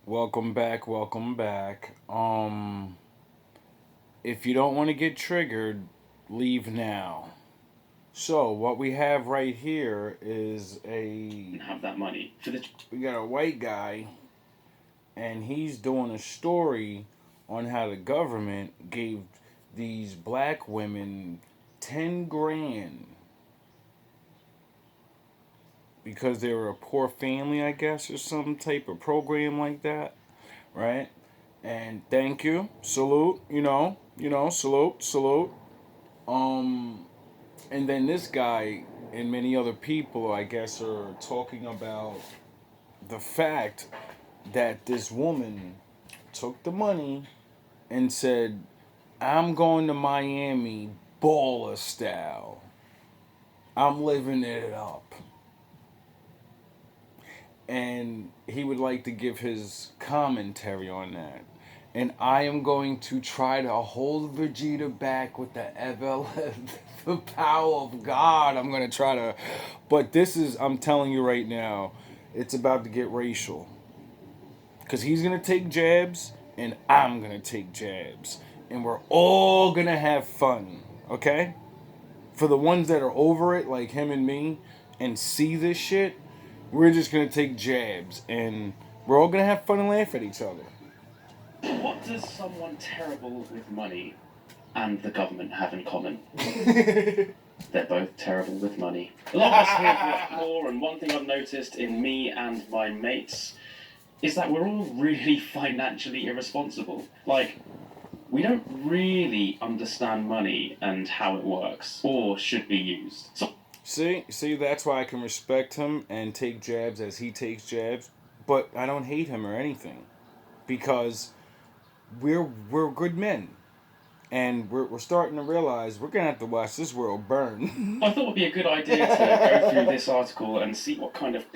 Welcome back, welcome back. If you don't want to get triggered, leave now. So what we have right here is have that money for the. we got a white guy and he's doing a story on how the government gave these black women 10 grand because they were a poor family, I guess, or some type of program like that, right? And thank you, salute, salute, salute. Um, and then this guy and many other people, I guess, are talking about the fact that this woman took the money and said, "I'm going to Miami baller style. I'm living it up." And he would like to give his commentary on that. And I am going to try to hold Vegeta back with the the power of God. I'm going to try to, but this is, I'm telling you right now, it's about to get racial. Because he's going to take jabs, and I'm going to take jabs. And we're all going to have fun, okay? For the ones that are over it, like him and me, and see this shit, we're just gonna take jabs and we're all gonna have fun and laugh at each other. What does someone terrible with money and the government have in common? They're both terrible with money. A lot of us here are poor, and one thing I've noticed in me and my mates is that we're all really financially irresponsible. Like, we don't really understand money and how it works or should be used. So See, that's why I can respect him and take jabs as he takes jabs, but I don't hate him or anything, because we're good men, and we're starting to realize we're gonna have to watch this world burn. I thought it would be a good idea to go through this article and see what kind of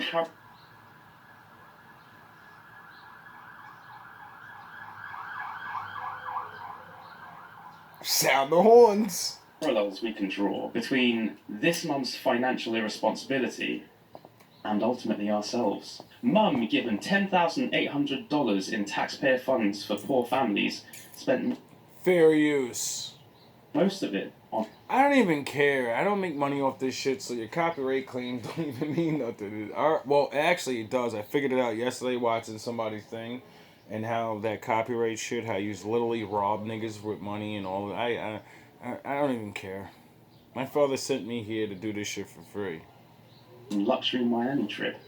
Sound the horns. parallels we can draw between this mum's financial irresponsibility and ultimately ourselves. Mum, given $10,800 in taxpayer funds for poor families, spent Fair use. most of it on. I don't even care. I don't make money off this shit, so your copyright claims don't even mean nothing. Well, actually, it does. I figured it out yesterday watching somebody's thing, and how that copyright shit, how you literally rob niggas with money and all that. I don't even care. My father sent me here to do this shit for free. Luxury Miami trip.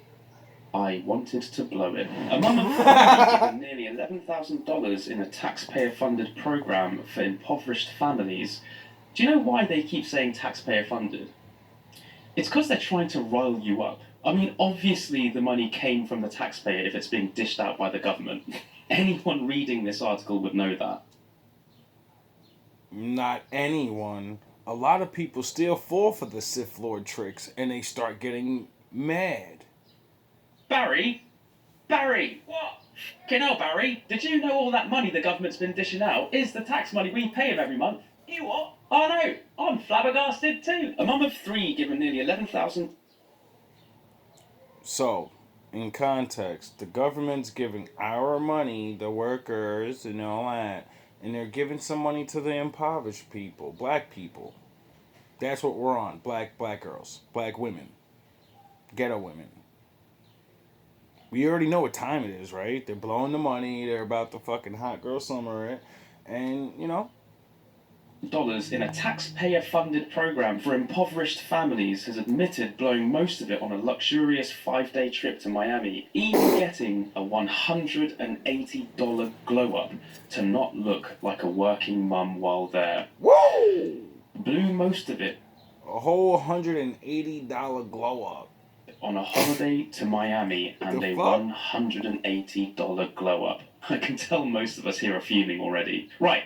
I wanted to blow it. A mum of four given nearly $11,000 in a taxpayer-funded program for impoverished families. Do you know why they keep saying taxpayer-funded? It's because they're trying to rile you up. I mean, obviously the money came from the taxpayer if it's being dished out by the government. Anyone reading this article would know that. Not anyone. A lot of people still fall for the Sith Lord tricks, and they start getting mad. Barry? What? Okay, now, Barry, did you know all that money the government's been dishing out is the tax money we pay him every month? You what? Oh no, I'm flabbergasted too. A mum of three given nearly 11,000. So, in context, the government's giving our money, the workers, and all that, and they're giving some money to the impoverished people, black people. That's what we're on. Black girls, black women, ghetto women. We already know what time it is, right? They're blowing the money. They're about the fucking hot girl summer, right? And Dollars in a taxpayer-funded program for impoverished families has admitted blowing most of it on a luxurious 5-day trip to Miami, even getting a $180 glow-up to not look like a working mum while there. whoa, Blew most of it a whole $180 glow up on a holiday to Miami and The a fuck? $180 glow-up. I can tell most of us here are fuming already. Right.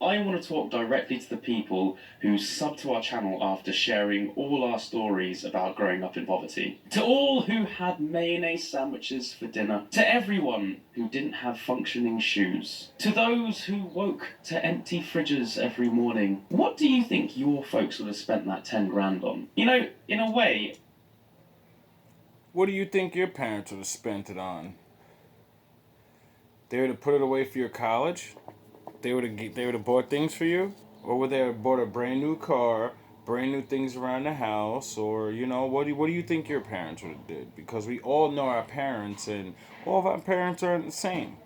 I want to talk directly to the people who sub to our channel after sharing all our stories about growing up in poverty. To all who had mayonnaise sandwiches for dinner. To everyone who didn't have functioning shoes. To those who woke to empty fridges every morning. What do you think your folks would have spent that 10 grand on? You know, in a way, What do you think your parents would have spent it on? They would have put it away for your college. They would have bought things for you, or would they have bought a brand new car, brand new things around the house, or what do you think your parents would have did? Because we all know our parents, and all of our parents aren't the same.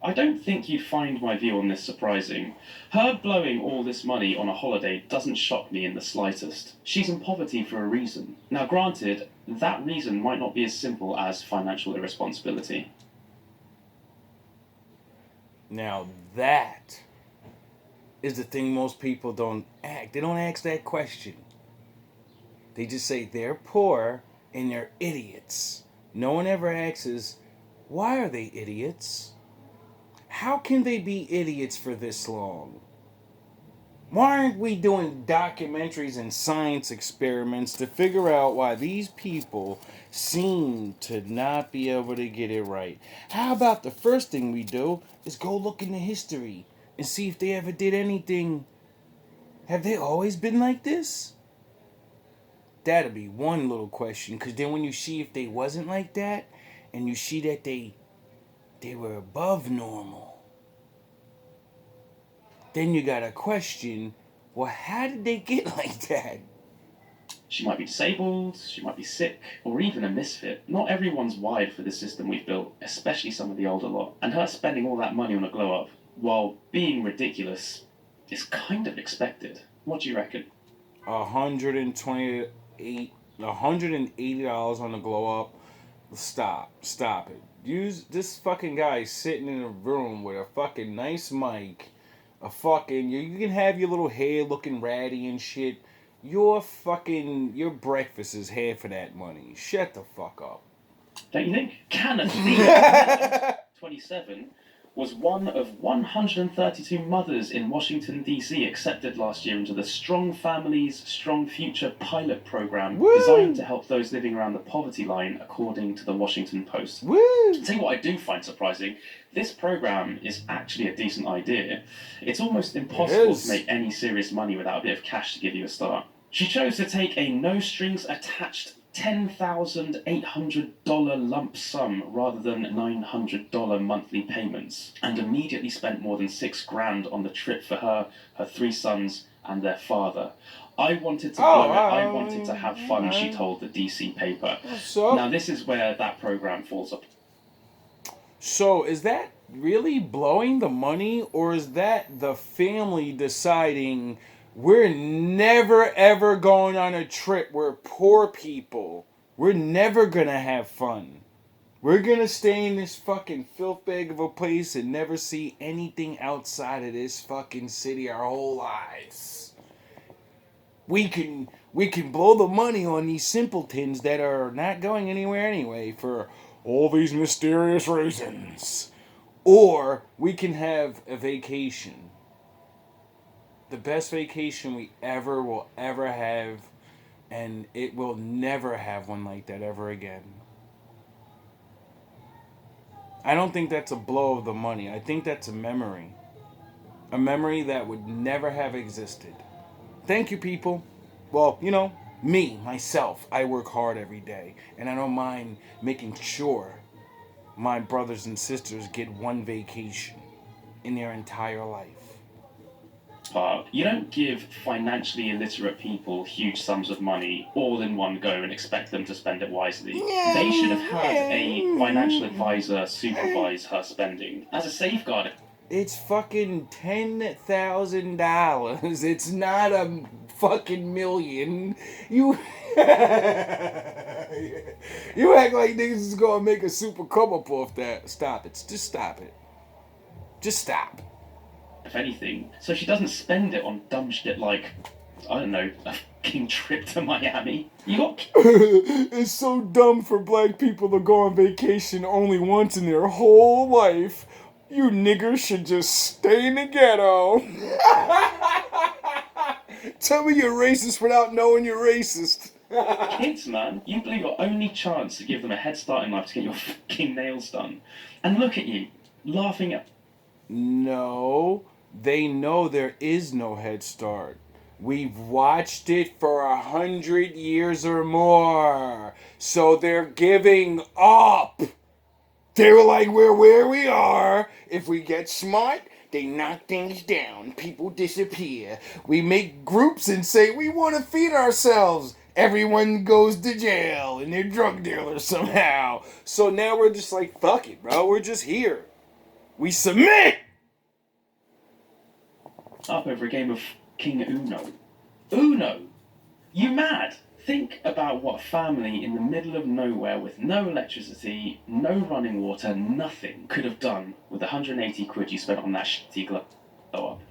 I don't think you'd find my view on this surprising. Her blowing all this money on a holiday doesn't shock me in the slightest. She's in poverty for a reason. Now, granted, that reason might not be as simple as financial irresponsibility. Now that is the thing most people don't ask. They don't ask that question. They just say they're poor and they're idiots. No one ever asks, why are they idiots? How can they be idiots for this long? Why aren't we doing documentaries and science experiments to figure out why these people seem to not be able to get it right? How about the first thing we do is go look into history and see if they ever did anything? Have they always been like this? That'll be one little question, because then when you see if they wasn't like that, and you see that they were above normal, then you gotta question, well, how did they get like that? She might be disabled, she might be sick, or even a misfit. Not everyone's wired for the system we've built, especially some of the older lot. And her spending all that money on a glow up, while being ridiculous, is kind of expected. What do you reckon? $180 on the glow up. Stop it. Use this fucking guy sitting in a room with a fucking nice mic. You can have your little hair looking ratty and shit. Your breakfast is half of that money. Shut the fuck up. Don't you think? Kenneth 27 was one of 132 mothers in Washington, D.C. accepted last year into the Strong Families, Strong Future pilot program. Woo! Designed to help those living around the poverty line, according to the Washington Post. Woo! I'll tell you what I do find surprising. This program is actually a decent idea. It's almost impossible to make any serious money without a bit of cash to give you a start. She chose to take a no-strings-attached $10,800 lump sum rather than $900 monthly payments, and immediately spent more than $6,000 on the trip for her 3 sons, and their father. I wanted to blow it. I wanted to have fun, she told the DC paper. Now, this is where that program falls apart. So, is that really blowing the money, or is that the family deciding we're never ever going on a trip? We're poor people. We're never gonna have fun. We're gonna stay in this fucking filth bag of a place and never see anything outside of this fucking city our whole lives. We can blow the money on these simpletons that are not going anywhere anyway for all these mysterious reasons. Or we can have a vacation. The best vacation we will ever have, and it will never have one like that ever again. I don't think that's a blow of the money. I think that's a memory. A memory that would never have existed. Thank you, people. Well, me, myself, I work hard every day, and I don't mind making sure my brothers and sisters get one vacation in their entire life. You don't give financially illiterate people huge sums of money all in one go and expect them to spend it wisely. They should have had a financial advisor supervise her spending as a safeguard. It's fucking $10,000. It's not a fucking million. You you act like niggas is gonna make a super come up off that. Stop it. Just stop it. Just stop. If anything, so she doesn't spend it on dumb shit like, I don't know, a fucking trip to Miami. It's so dumb for black people to go on vacation only once in their whole life. You niggers should just stay in the ghetto. Tell me you're racist without knowing you're racist. Kids, man, you blew your only chance to give them a head start in life to get your fucking nails done. And look at you, laughing at... No, they know there is no head start. We've watched it for 100 years or more. So they're giving up. They were like, we're where we are. If we get smart, they knock things down. People disappear. We make groups and say we want to feed ourselves. Everyone goes to jail and they're drug dealers somehow. So now we're just like, fuck it, bro. We're just here. We submit. Up over a game of King Uno. Uno! You mad? Think about what a family in the middle of nowhere with no electricity, no running water, nothing could have done with 180 quid you spent on that shitty glow up.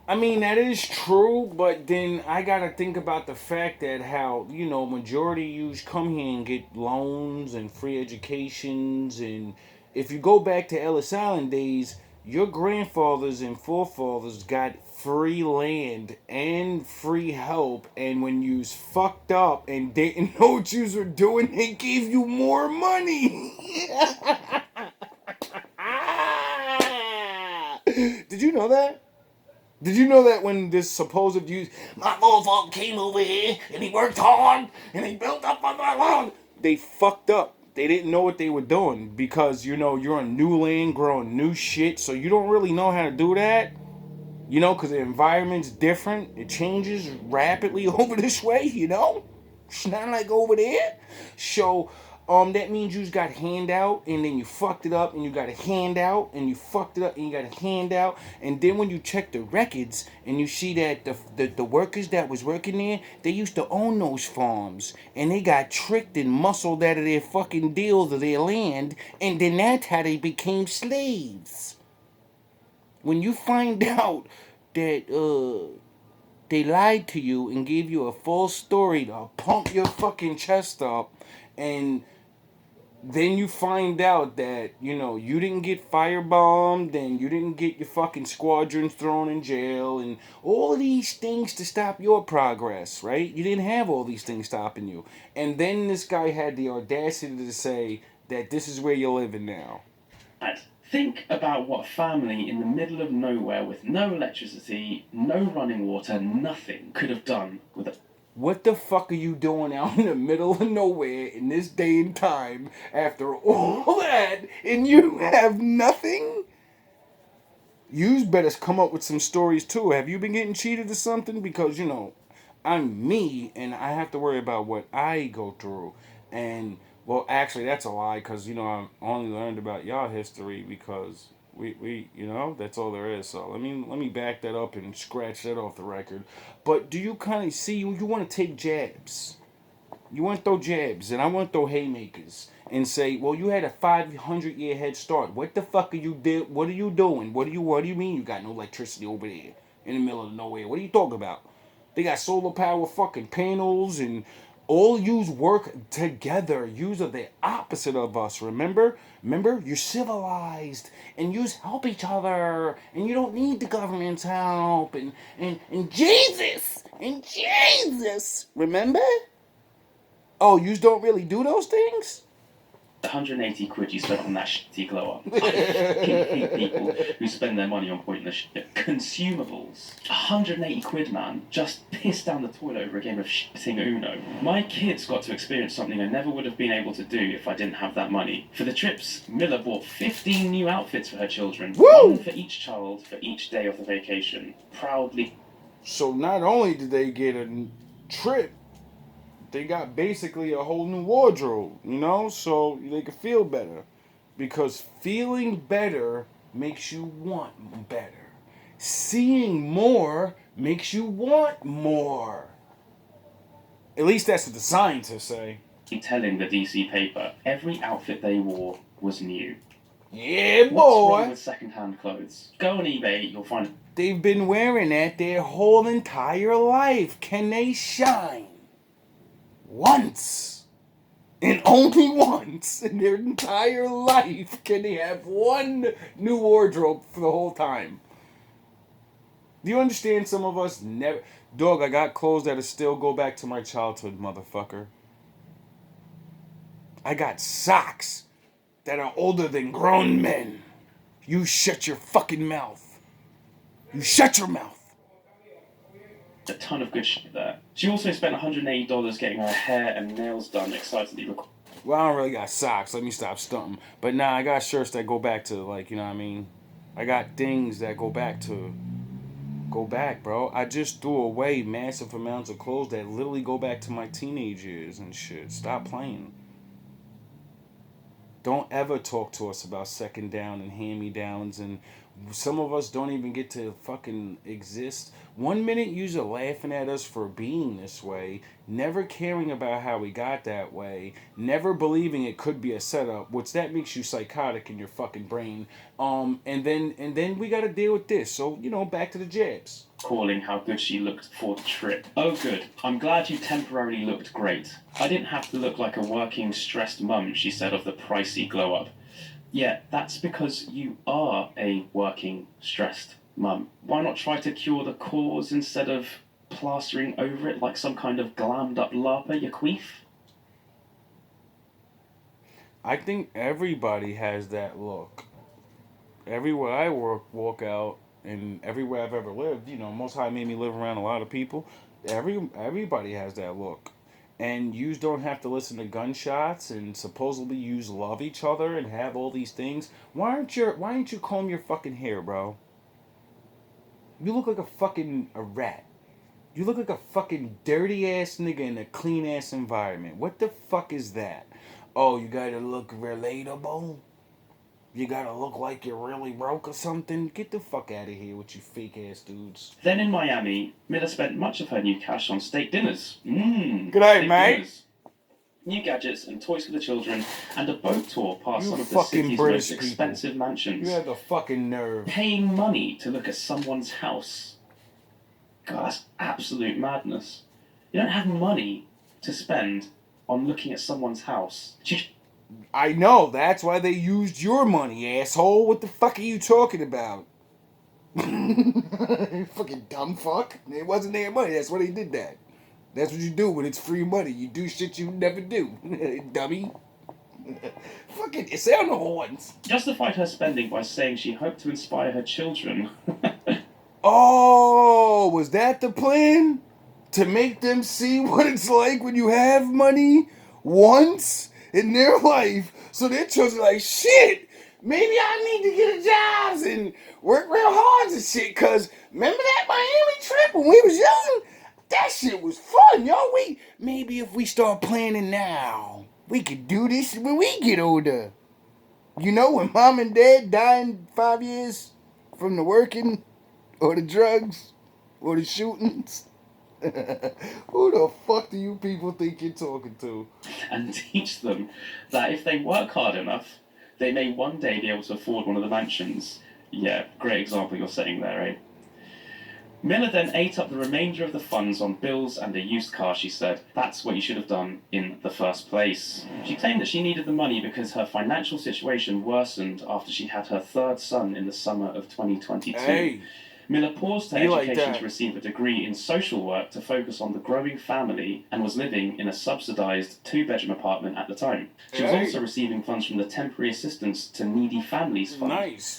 I mean, that is true, but then I gotta think about the fact that how, majority of you come here and get loans and free educations, and if you go back to Ellis Island days, your grandfathers and forefathers got free land and free help, and when you's fucked up and didn't know what you were doing, they gave you more money. Did you know that? Did you know that when this supposed my motherfucker came over here and he worked hard and he built up on my lawn, they fucked up. They didn't know what they were doing because, you're on new land growing new shit, so you don't really know how to do that. Because the environment's different. It changes rapidly over this way, It's not like over there. So, that means you just got handout and then you fucked it up and you got a handout and you fucked it up and you got a handout. And then when you check the records and you see that the workers that was working there, they used to own those farms and they got tricked and muscled out of their fucking deals of their land, and then that's how they became slaves. When you find out that they lied to you and gave you a false story to pump your fucking chest up, and then you find out that, you didn't get firebombed and you didn't get your fucking squadrons thrown in jail and all of these things to stop your progress, right? You didn't have all these things stopping you. And then this guy had the audacity to say that this is where you're living now. Think about what a family in the middle of nowhere with no electricity, no running water, nothing could have done with a... What the fuck are you doing out in the middle of nowhere in this day and time after all that and you have nothing? You better come up with some stories too. Have you been getting cheated or something? Because, I'm me and I have to worry about what I go through. And, well, actually, that's a lie because, I only learned about y'all history because we that's all there is. So let me back that up and scratch that off the record. But do you kind of see, you want to take jabs. You want to throw jabs and I want to throw haymakers and say, well, you had a 500-year head start. What the fuck are you did? What are you doing? What do you mean you got no electricity over there in the middle of nowhere? What are you talking about? They got solar power fucking panels and all yous work together. Yous are the opposite of us, remember? Remember? You're civilized and yous help each other and you don't need the government's help and Jesus! And Jesus! Remember? Oh, yous don't really do those things? 180 quid you spent on that shitty glow up. I hate people who spend their money on pointless shit. Consumables. 180 quid, man. Just piss down the toilet over a game of shitting Uno. My kids got to experience something I never would have been able to do if I didn't have that money. For the trips, Miller bought 15 new outfits for her children. Woo! One for each child for each day of the vacation. Proudly. So not only did they get a trip, they got basically a whole new wardrobe, so they could feel better. Because feeling better makes you want better. Seeing more makes you want more. At least that's what the scientists say. Telling the DC paper every outfit they wore was new. Yeah, boy. What's wrong with second-hand clothes? Go on eBay, you'll find... They've been wearing that their whole entire life. Can they shine? Once, and only once in their entire life can they have one new wardrobe for the whole time. Do you understand? Some of us never... Dog, I got clothes that'll still go back to my childhood, motherfucker. I got socks that are older than grown men. You shut your fucking mouth. You shut your mouth. A ton of good shit there. She also spent $180 getting her hair and nails done excitedly Well, I don't really got socks. Let me stop stunting. But nah, I got shirts that go back to, like, you know what I mean? I got things that go back, bro. I just threw away massive amounts of clothes that literally go back to my teenage years and shit. Stop playing. Don't ever talk to us about second down and hand me downs, and some of us don't even get to fucking exist. 1 minute you're laughing at us for being this way, never caring about how we got that way, never believing it could be a setup, which that makes you psychotic in your fucking brain. And then we gotta deal with this. So, back to the jabs. Calling how good she looked for the trip. Oh good, I'm glad you temporarily looked great. I didn't have to look like a working, stressed mum, she said of the pricey glow-up. Yeah, that's because you are a working, stressed mum. Why not try to cure the cause instead of plastering over it like some kind of glammed-up larper, you queef? I think everybody has that look. Everywhere I walk out, and everywhere I've ever lived, Most High made me live around a lot of people. Everybody has that look, and yous don't have to listen to gunshots and supposedly yous love each other and have all these things. Why aren't you comb your fucking hair, bro? You look like a rat. You look like a fucking dirty ass nigga in a clean ass environment. What the fuck is that? Oh, you gotta look relatable? You gotta look like you're really broke or something? Get the fuck out of here with you fake ass dudes. Then in Miami, Miller spent much of her new cash on steak dinners. Good night, mate. Dinners. New gadgets and toys for the children, and a boat tour past You some of the fucking city's British most people. expensive mansions. You have the fucking nerve. Paying money to look at someone's house. God, that's absolute madness. You don't have money to spend on looking at someone's house. I know, that's why they used your money, asshole. What the fuck are you talking about? Fucking dumb fuck. It wasn't their money, that's why they did that. That's what you do when it's free money. You do shit you never do. Dummy. Fucking sound the horns. Justified her spending by saying she hoped to inspire her children. Oh, was that the plan? To make them see what it's like when you have money once in their life, so their children are like, shit, maybe I need to get a job and work real hard and shit, cause remember that Miami trip when we was young? That shit was fun, yo. Maybe if we start planning now, we could do this when we get older. When mom and dad die in 5 years from the working, or the drugs, or the shootings. Who the fuck do you people think you're talking to? And teach them that if they work hard enough, they may one day be able to afford one of the mansions. Yeah, great example you're setting there, eh? Miller then ate up the remainder of the funds on bills and a used car, she said. That's what you should have done in the first place. She claimed that she needed the money because her financial situation worsened after she had her third son in the summer of 2022. Hey. Miller paused her education to receive a degree in social work to focus on the growing family and was living in a subsidised 2-bedroom apartment at the time. She was also receiving funds from the Temporary Assistance to Needy Families Fund,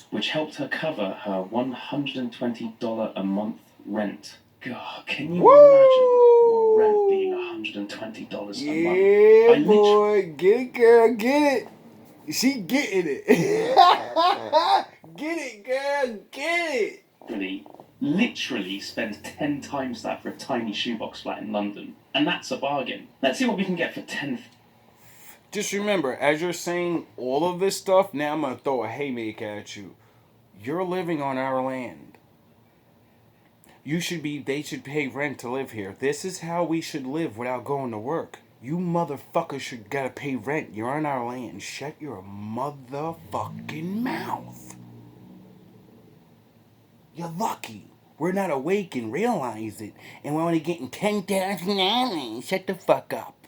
which helped her cover her $120 a month rent. God, can you imagine your rent being $120 a month? Yeah, boy. Get it, girl. Get it. She getting it. Get it, girl. Get it. Literally spend 10 times that for a tiny shoebox flat in London. And that's a bargain. Let's see what we can get for 10. Just remember, as you're saying all of this stuff, now I'm going to throw a haymaker at you. You're living on our land. They should pay rent to live here. This is how we should live without going to work. You motherfuckers should gotta pay rent. You're on our land. Shut your motherfucking mouth. You're lucky. We're not awake and realize it. And we're only getting $10,000. Shut the fuck up.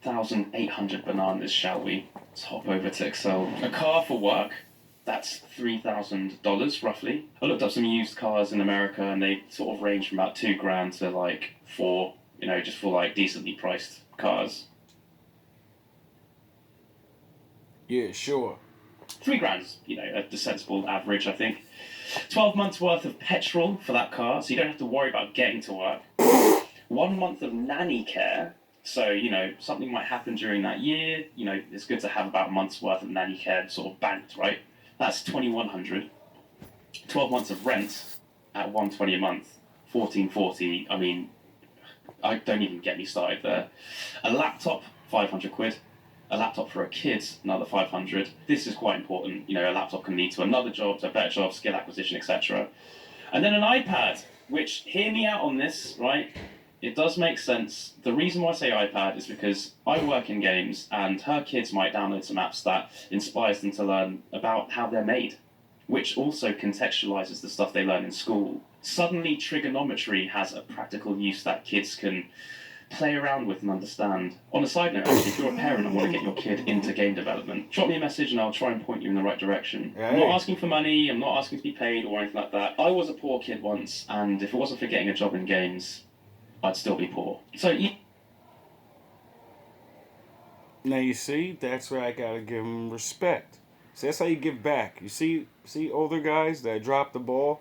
1,800 bananas, shall we? Let's hop over to Excel. A car for work. That's $3,000 roughly. I looked up some used cars in America and they sort of range from about $2,000 to like $4,000, just for like decently priced cars. Yeah, sure. $3,000, a sensible average, I think. 12 months worth of petrol for that car, so you don't have to worry about getting to work. 1 month of nanny care, So, something might happen during that year. It's good to have about a month's worth of nanny care sort of banked, right? That's 2,100. 12 months of rent at 120 a month, 1440. I mean, I don't even get me started there. A laptop, 500 quid. A laptop for a kid, another 500. This is quite important. A laptop can lead to another job, to a better job, skill acquisition, etc. And then an iPad, which, hear me out on this, right? It does make sense. The reason why I say iPad is because I work in games, and her kids might download some apps that inspires them to learn about how they're made, which also contextualizes the stuff they learn in school. Suddenly, trigonometry has a practical use that kids can play around with and understand. On a side note, actually, if you're a parent and want to get your kid into game development, drop me a message and I'll try and point you in the right direction. Hey. I'm not asking for money, I'm not asking to be paid or anything like that. I was a poor kid once, and if it wasn't for getting a job in games, I'd still be poor. So, Now you see, that's where I gotta give them respect. So that's how you give back. You see older guys that drop the ball.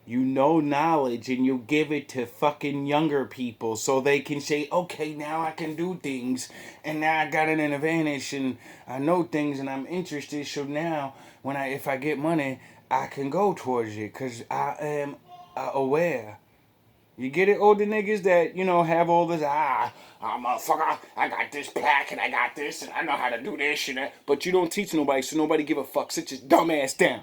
You know knowledge and you give it to fucking younger people so they can say, okay, now I can do things and now I got an advantage and I know things and I'm interested. So now if I get money, I can go towards it because I am aware. You get it, older niggas that, have all this, motherfucker, I got this plaque and I got this and I know how to do this and that. But you don't teach nobody, so nobody give a fuck. Sit your dumb ass down.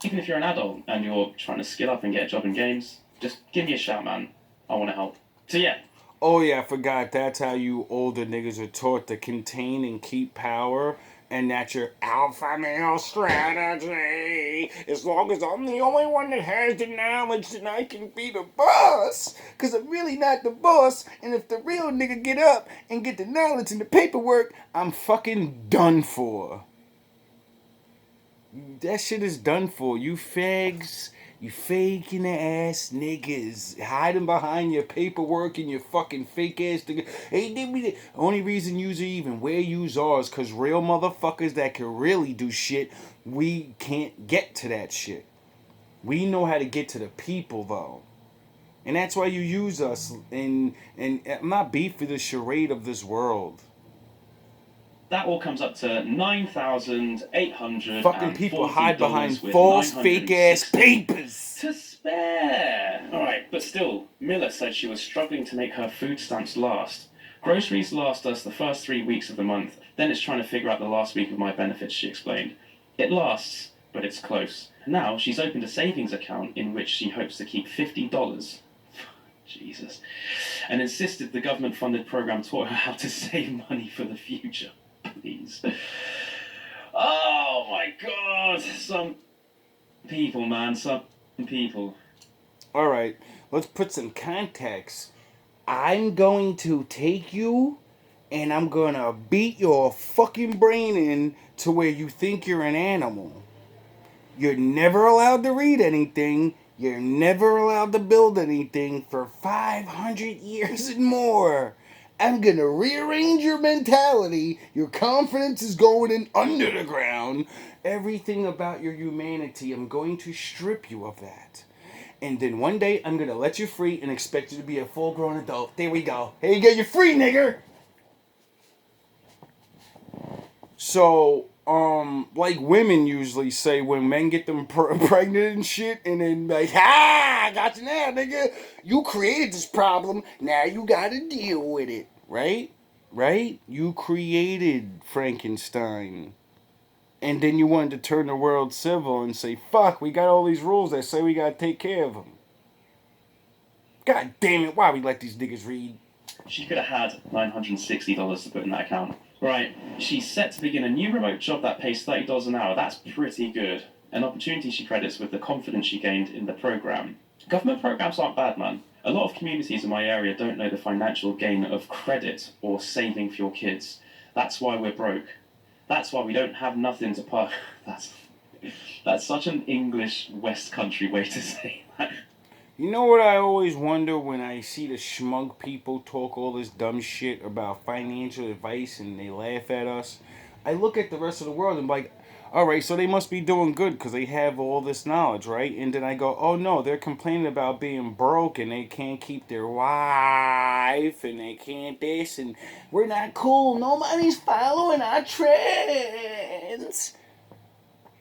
even if you're an adult and you're trying to skill up and get a job in games, just give me a shout, man. I want to help. So yeah. Oh yeah, I forgot. That's how you older niggas are taught to contain and keep power. And that's your alpha male strategy. As long as I'm the only one that has the knowledge, then I can be the boss. Because I'm really not the boss. And if the real nigga get up and get the knowledge and the paperwork, I'm fucking done for. That shit is done for. You fags, you faking ass niggas, hiding behind your paperwork and your fucking fake ass nigga. Hey, the only reason yous are even where yous are is because real motherfuckers that can really do shit, we can't get to that shit. We know how to get to the people though. And that's why you use us. And I'm not beef for the charade of this world. That all comes up to $9,840 Fucking people hide behind false, fake ass papers to spare. All right, but still, Miller said she was struggling to make her food stamps last. Groceries last us the first 3 weeks of the month. Then it's trying to figure out the last week of my benefits, she explained. It lasts, but it's close. Now she's opened a savings account in which she hopes to keep $50. Jesus. And insisted the government-funded program taught her how to save money for the future. Please. Oh my god. Some people, man. Some people. Alright, let's put some context. I'm going to take you and I'm gonna beat your fucking brain in to where you think you're an animal. You're never allowed to read anything. You're never allowed to build anything for 500 years and more. I'm gonna rearrange your mentality. Your confidence is going in under the ground. Everything about your humanity, I'm going to strip you of that. And then one day, I'm gonna let you free and expect you to be a full-grown adult. There we go. Here you go, you're free, nigger! So, like women usually say when men get them pregnant and shit, and then like, I got you now, nigga. You created this problem, now you gotta deal with it, right? Right? You created Frankenstein. And then you wanted to turn the world civil and say, fuck, we got all these rules that say we gotta take care of them. God damn it, why we let these niggas read? She could have had $960 to put in that account. Right, she's set to begin a new remote job that pays $30 an hour. That's pretty good. An opportunity she credits with the confidence she gained in the program. Government programs aren't bad, man. A lot of communities in my area don't know the financial gain of credit or saving for your kids. That's why we're broke. That's why we don't have nothing to pay. That's such an English West Country way to say that. You know what I always wonder when I see the schmug people talk all this dumb shit about financial advice and they laugh at us? I look at the rest of the world and I'm like, All right, so they must be doing good because they have all this knowledge, right? And then I go, oh no, they're complaining about being broke and they can't keep their wife and they can't this and we're not cool. Nobody's following our trends.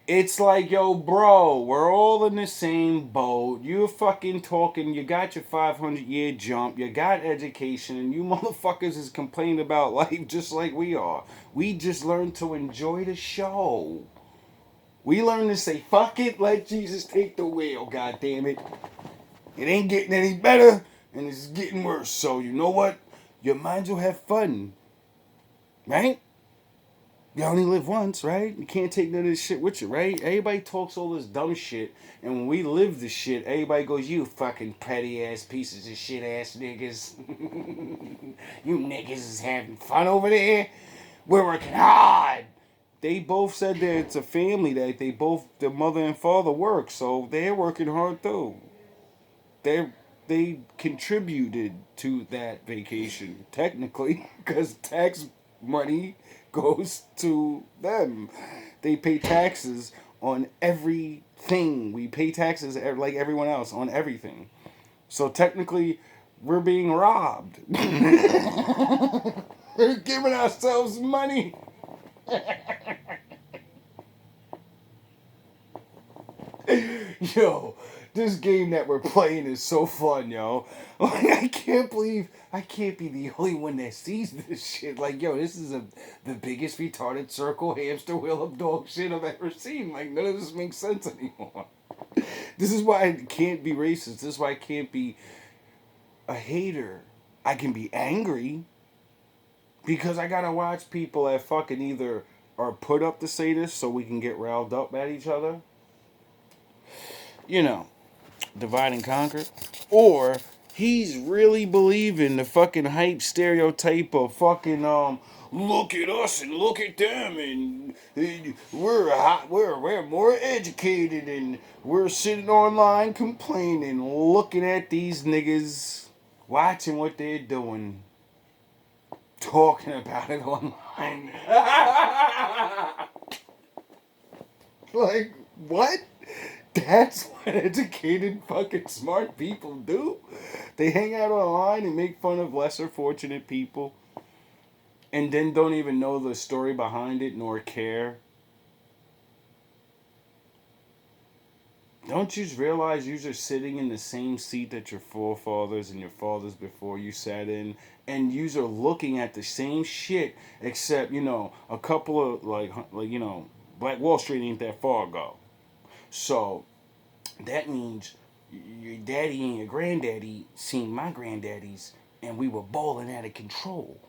It's like, yo, bro, we're all in the same boat. You're fucking talking, you got your 500-year jump, you got education, and you motherfuckers is complaining about life just like we are. We just learned to enjoy the show. We learned to say, fuck it, let Jesus take the wheel, god damn it. It ain't getting any better, and it's getting worse. So, you know what? Your minds will have fun. Right? You only live once, right? You can't take none of this shit with you, right? Everybody talks all this dumb shit, and when we live the shit, everybody goes, you fucking petty ass pieces of shit ass niggas. You niggas is having fun over there. We're working hard. They both said that it's a family, that they both, the mother and father work, so they're working hard too. They contributed to that vacation, technically, because tax money goes to them. They pay taxes on everything. We pay taxes like everyone else on everything. So technically, we're being robbed. We're giving ourselves money. Yo, this game that we're playing is so fun, yo. Like, I can't believe I can't be the only one that sees this shit. Like, yo, this is the biggest retarded circle hamster wheel of dog shit I've ever seen. Like, none of this makes sense anymore. This is why I can't be racist. This is why I can't be a hater. I can be angry because I gotta watch people that fucking either are put up to say this so we can get riled up at each other. You know, divide and conquer, or he's really believing the fucking hype stereotype of fucking look at us and look at them and we're hot, we're more educated and we're sitting online complaining, looking at these niggas, watching what they're doing, talking about it online. Like, what? That's what educated fucking smart people do. They hang out online and make fun of lesser fortunate people and then don't even know the story behind it nor care. Don't you realize you're sitting in the same seat that your forefathers and your fathers before you sat in, and you're looking at the same shit, except, you know, a couple of like you know, Black Wall Street ain't that far ago. So that means your daddy and your granddaddy seen my granddaddies and we were balling out of control.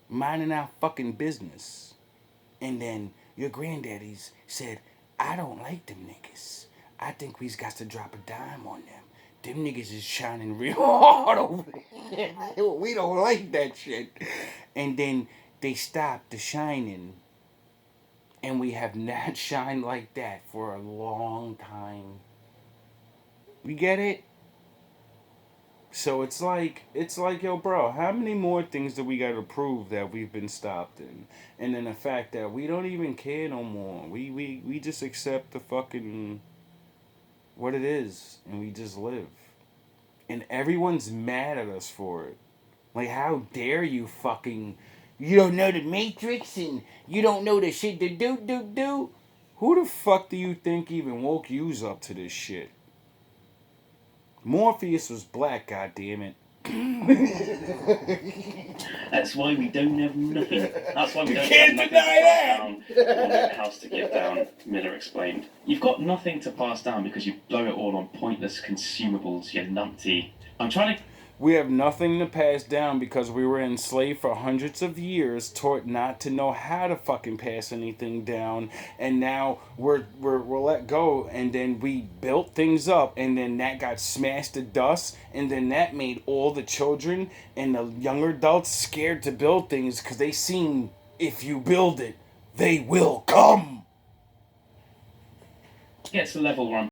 Minding our fucking business. And then your granddaddies said, I don't like them niggas. I think we's got to drop a dime on them. Them niggas is shining real hard over there. We don't like that shit. And then they stopped the shining. And we have not shined like that for a long time. We get it? So it's like, yo, bro, how many more things do we gotta prove that we've been stopped in? And then the fact that we don't even care no more. We just accept the fucking, what it is, and we just live. And everyone's mad at us for it. Like, how dare you fucking, you don't know the Matrix and you don't know the shit to do. Who the fuck do you think even woke yous up to this shit? Morpheus was black, goddammit. That's why we don't have nothing. That's why we don't can't have nothing deny to that. pass down or no house to give down, Miller explained. You've got nothing to pass down because you blow it all on pointless consumables, you numpty. I'm trying to... We have nothing to pass down because we were enslaved for hundreds of years, taught not to know how to fucking pass anything down, and now we're let go, and then we built things up, and then that got smashed to dust, and then that made all the children and the younger adults scared to build things because they seen if you build it, they will come. Get to the level where I'm